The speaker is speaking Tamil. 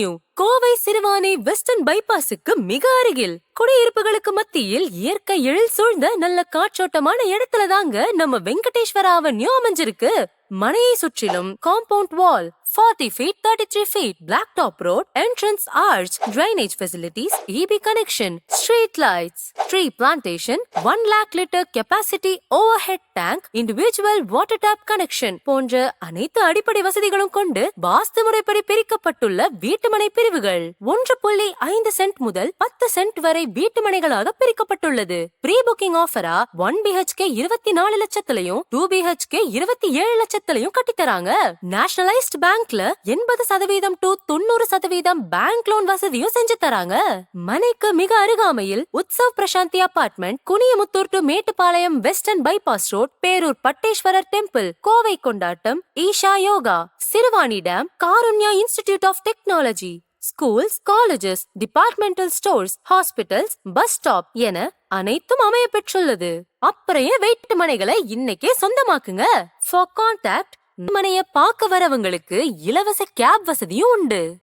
கோவை சிறுவாணி வெஸ்டர்ன் பைபாஸுக்கு மிக அருகில் குடியிருப்புகளுக்கு மத்தியில் இயற்கை எழில் சூழ்ந்த நல்ல காற்றோட்டமான இடத்துல தாங்க நம்ம வெங்கடேஸ்வரா அவென்யூ அமைஞ்சிருக்கு. மனையை சுற்றிலும் compound wall, 40 feet 33 feet blacktop road, entrance arch, drainage facilities, EB connection, street lights, tree plantation, 1 lakh liter capacity overhead tank, individual water tap connection போன்ற அனைத்து அடிப்படை வசதிகளும் கொண்டு வாஸ்து முறைப்படி பிரிக்கப்பட்டுள்ள வீட்டுமனை பிரிவுகள் 1.5 சென்ட் முதல் 10 சென்ட் வரை வீட்டுமனைகளாக பிரிக்கப்பட்டுள்ளது. ப்ரீ புக்கிங் ஆஃபரா 1 BHK 24 லட்சத்திலையும் 2 BHK 27 லட்சத்திலையும் கட்டித்தராங்க. நேஷனலைஸ்ட் பேங்க்ல 80% to 90% பேங்க் லோன் வசதியும் செஞ்சு தராங்க. மனைக்கு மிக அருகாமையில் Utsav Prashanti apartment, Kuniyamuthur to Mettupalayam western bypass road, Perur Patteeswarar temple, Kovai Kondattam, Isha Yoga, Siruvani dam, Karunya institute of technology, schools, colleges, departmental stores, hospitals, bus stop என அனைத்தும் அமைய பெற்றுள்ளது. அப்புறைய வீட்டு மனைகளை இன்னைக்கே சொந்தமாக்குங்க. ஃபார் கான்டாக்ட், மனைய பார்க்க வரவங்களுக்கு இலவச கேப் வசதியும் உண்டு.